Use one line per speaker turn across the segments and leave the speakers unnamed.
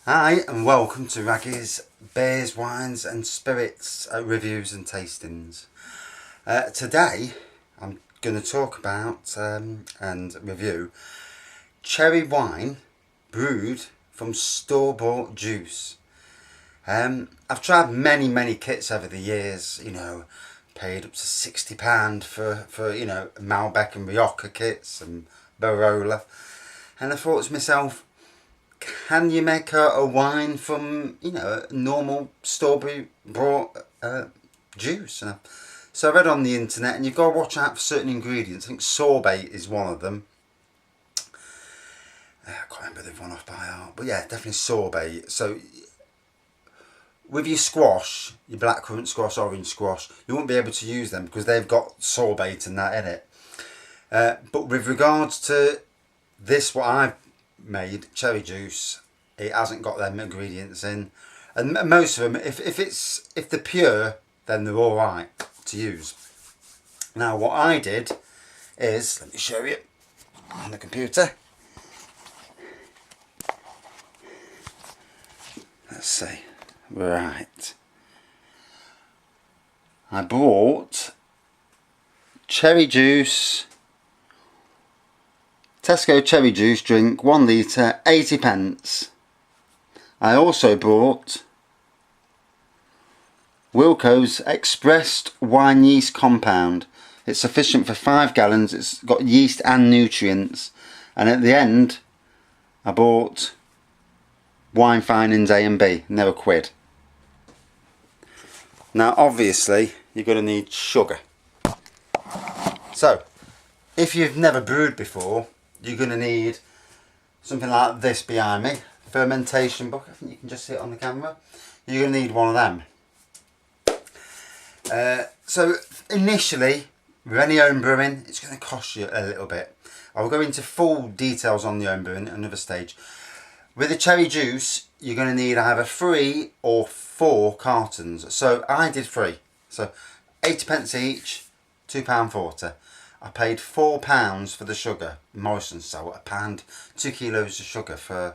Hi and welcome to Raggy's Beers, Wines and Spirits Reviews and Tastings. Today I'm going to talk about and review cherry wine brewed from store-bought juice. I've tried many kits over the years, paid up to £60 for Malbec and Rioja kits and Barola, and I thought to myself, can you make a wine from, normal store-bought juice? So I read on the internet, and you've got to watch out for certain ingredients. I think sorbate is one of them. I can't remember the one off by heart, but yeah, definitely sorbate. So with your squash, your blackcurrant squash, orange squash, you won't be able to use them because they've got sorbate and that in it. But with regards to this, what I've made, cherry juice, it hasn't got them ingredients in, and most of them, if they're pure, then they're all right to use. Now what I did is, let me show you on the computer. Let's see. Right, I bought cherry juice, Tesco Cherry Juice drink, 1 litre, 80p. I also bought Wilko's Expressed Wine Yeast Compound. It's sufficient for 5 gallons, it's got yeast and nutrients. And at the end, I bought Wine Finings A and B, and they were £1. Now obviously, you're going to need sugar. So, if you've never brewed before, you're going to need something like this behind me, fermentation book. I think you can just see it on the camera. You're going to need one of them. So initially, with any home brewing, it's going to cost you a little bit. I'll go into full details on the home brewing at another stage. With the cherry juice, you're going to need either 3 or 4 cartons. So I did 3. So 80p each, £2.40. I paid £4 for the sugar, Morrison's salt, £1, 2 kilos of sugar for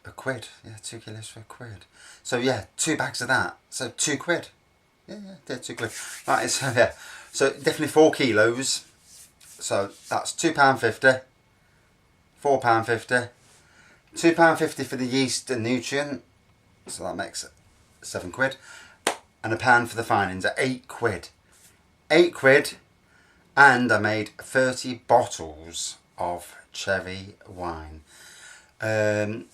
£1. Yeah, 2 kilos for £1. So yeah, 2 bags of that, so £2. Yeah, £2. Right, so yeah, so definitely 4 kilos. So that's £2.50, £4.50, £2.50 for the yeast and nutrient. So that makes £7, and £1 for the finings at £8. £8, and I made 30 bottles of cherry wine. Like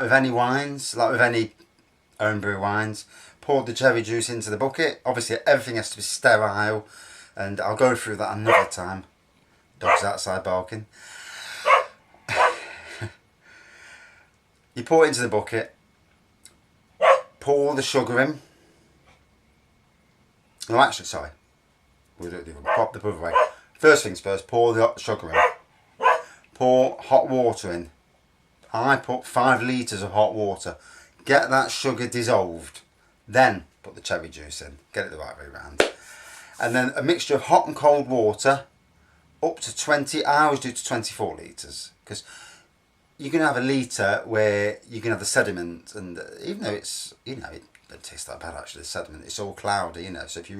with any wines, like with any homebrew wines, poured the cherry juice into the bucket. Obviously everything has to be sterile, and I'll go through that another time. Dog's outside barking. You pour it into the bucket, pour the sugar in. No, actually, sorry. We'll do it the other way. First things first, pour the sugar in. Pour hot water in. I put 5 litres of hot water. Get that sugar dissolved. Then put the cherry juice in. Get it the right way around. And then a mixture of hot and cold water up to 20. I always do to 24 litres. Because you can have a litre where you can have the sediment, and even though it's, it doesn't taste that bad actually, the sediment, it's all cloudy, so if you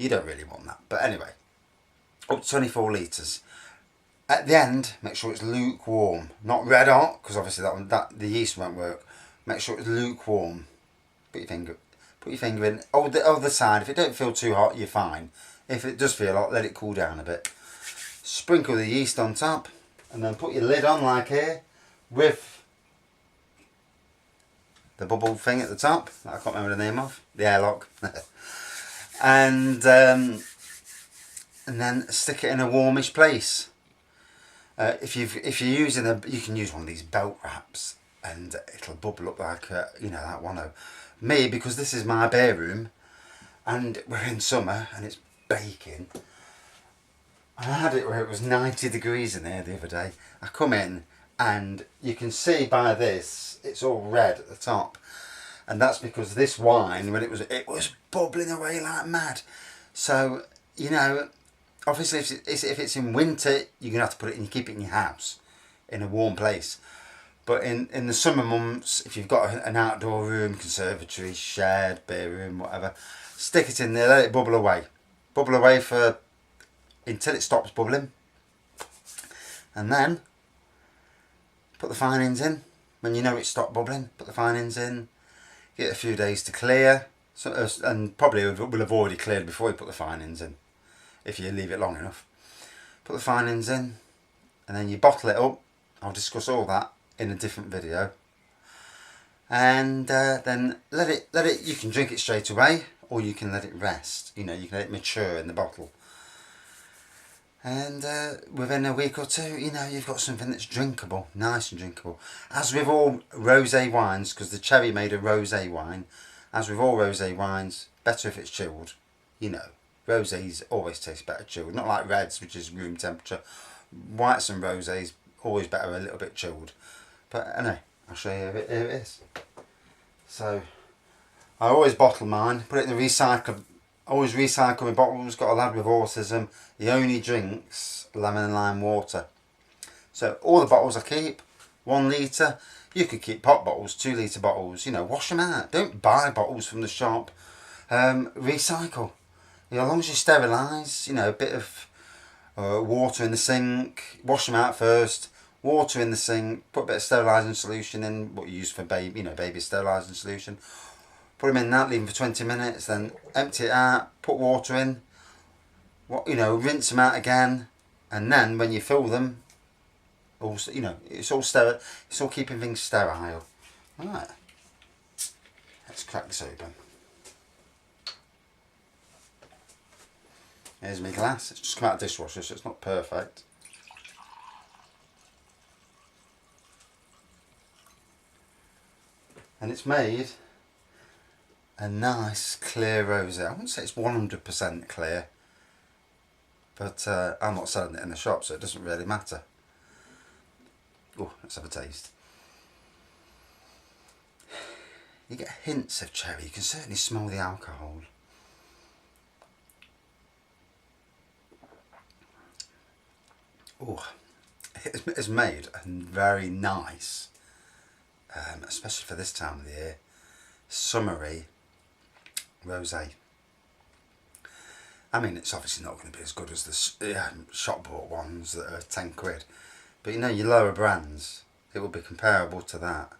don't really want that. But anyway, up to 24 litres. At the end, make sure it's lukewarm, not red hot, because obviously the yeast won't work. Make sure it's lukewarm. Put your finger in. Oh, the other side. If it don't feel too hot, you're fine. If it does feel hot, let it cool down a bit. Sprinkle the yeast on top, and then put your lid on like here, with the bubble thing at the top that I can't remember the name of, the airlock. And then stick it in a warmish place. If you're using you can use one of these belt wraps, and it'll bubble up like that one. Me, because this is my beer room, and we're in summer and it's baking. I had it where it was 90 degrees in there the other day. I come in and you can see by this, it's all red at the top, and that's because this wine, when it was bubbling away like mad. So obviously if it's in winter, you're gonna have to keep it in your house. in a warm place. But in the summer months, if you've got an outdoor room, conservatory, shed, beer room, whatever, stick it in there, let it bubble away. Bubble away until it stops bubbling. And then put the finings in. When you know it's stopped bubbling, put the finings in. Get a few days to clear. And probably will have already cleared before you put the finings in, if you leave it long enough. Put the finings in, and then you bottle it up. I'll discuss all that in a different video. And then let it. You can drink it straight away, or you can let it rest. You can let it mature in the bottle. And within a week or two, you've got something that's drinkable, nice and drinkable. As with all rosé wines, because the Cherry made a rosé wine. As with all rosé wines, better if it's chilled. Rosés always taste better chilled. Not like reds, which is room temperature. Whites and rosés always better a little bit chilled. But anyway, I'll show you. Here it is. So I always bottle mine. Put it in the recycle. Always recycle my bottles. Got a lad with autism. He only drinks lemon and lime water. So all the bottles I keep, 1 litre. You could keep pop bottles, 2 litre bottles. Wash them out. Don't buy bottles from the shop. Recycle. As long as you sterilise, a bit of water in the sink. Wash them out first. Water in the sink. Put a bit of sterilising solution in. What you use for baby, baby sterilising solution. Put them in that. Leave them for 20 minutes. Then empty it out. Put water in. Rinse them out again. And then when you fill them, also, it's all sterile. It's all keeping things sterile. Right. Let's crack this open. Here's my glass. It's just come out of the dishwasher, so it's not perfect. And it's made a nice clear rosé. I wouldn't say it's 100% clear, but I'm not selling it in the shop, so it doesn't really matter. Oh, let's have a taste. You get hints of cherry. You can certainly smell the alcohol. Oh, it's made a very nice, especially for this time of the year, summery rosé. I mean, it's obviously not going to be as good as the shop bought ones that are 10 quid. But your lower brands, it will be comparable to that.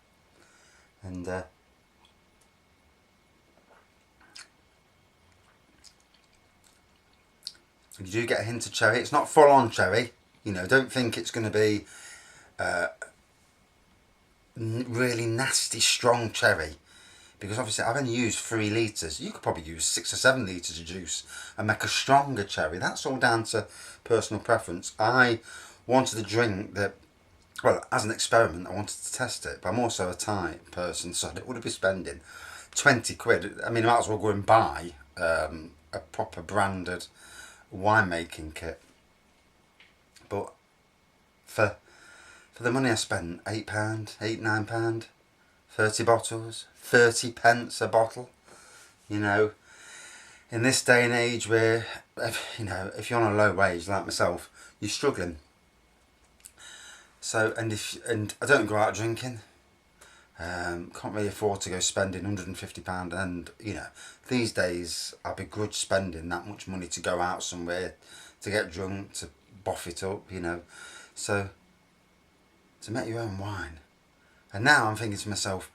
And you do get a hint of cherry. It's not full on cherry. Don't think it's going to be really nasty strong cherry. Because obviously I've only used 3 litres. You could probably use 6 or 7 litres of juice and make a stronger cherry. That's all down to personal preference. I wanted a drink that, well, as an experiment, I wanted to test it. But I'm also a tight person, so I don't want to be spending 20 quid. I mean, I might as well go and buy a proper branded winemaking kit. But for the money I spent, £8, £9, 30 bottles, 30 pence a bottle. In this day and age where, if you're on a low wage like myself, you're struggling. So, and I don't go out drinking. Can't really afford to go spending £150, and these days I begrudge spending that much money to go out somewhere to get drunk, to boff it up, So to make your own wine. And now I'm thinking to myself,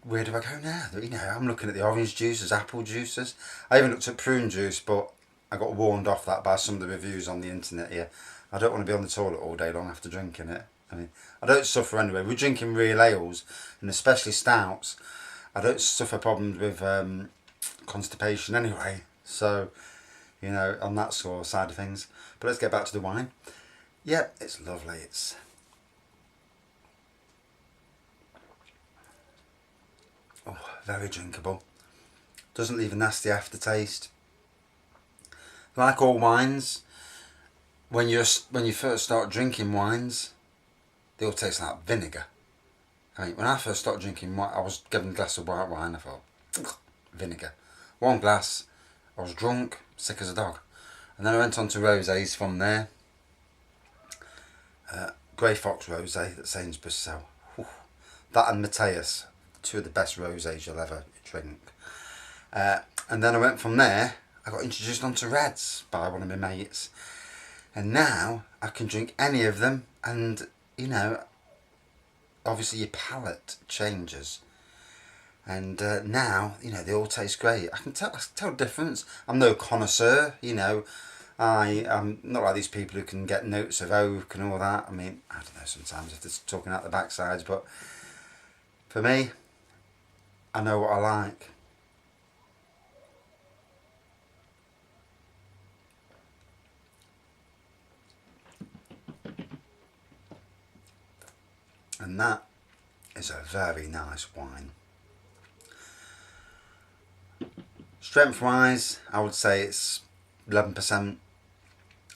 where do I go now? I'm looking at the orange juices, apple juices. I even looked at prune juice, but I got warned off that by some of the reviews on the internet here. I don't want to be on the toilet all day long after drinking it. I mean, I don't suffer anyway. We're drinking real ales, and especially stouts. I don't suffer problems with constipation anyway. So, on that sort of side of things. But let's get back to the wine. Yeah, it's lovely. It's very drinkable. Doesn't leave a nasty aftertaste. Like all wines, when you first start drinking wines, they all taste like vinegar. I mean, when I first started drinking wine, I was given a glass of white wine. I thought, vinegar. 1 glass, I was drunk, sick as a dog. And then I went on to rosés from there. Grey Fox Rosé that Sainsbury's sell. Whew. That and Mateus, two of the best rosés you'll ever drink. And then I went from there, I got introduced onto reds by one of my mates. And now I can drink any of them, and you know, obviously your palate changes. And now, you know, they all taste great. I can tell the difference. I'm no connoisseur, you know. I'm not like these people who can get notes of oak and all that. I mean, I don't know sometimes if they're talking out the backsides, but for me, I know what I like. And that is a very nice wine. Strength wise, I would say it's 11%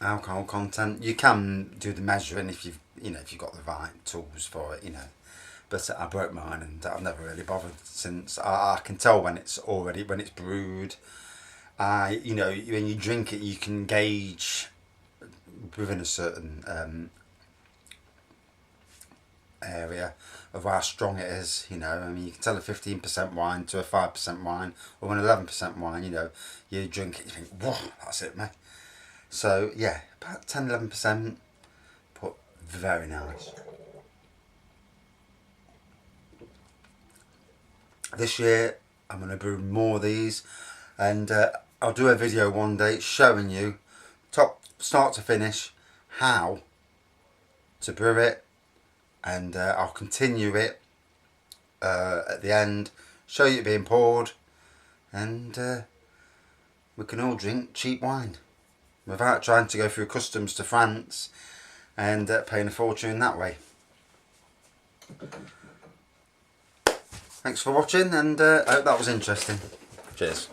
alcohol content. You can do the measuring if you've got the right tools for it, you know. But I broke mine and I've never really bothered since. I can tell when it's brewed. You know, when you drink it, you can gauge within a certain area of how strong it is, you know. I mean, you can tell a 15% wine to a 5% wine or an 11% wine, you know. You drink it, you think, whoa, that's it, mate. So yeah, about 10-11%, but very nice. This year I'm going to brew more of these, and I'll do a video one day showing you start to finish how to brew it, and I'll continue it at the end, show you it being poured, and we can all drink cheap wine without trying to go through customs to France and paying a fortune that way. Thanks for watching, and I hope that was interesting. Cheers.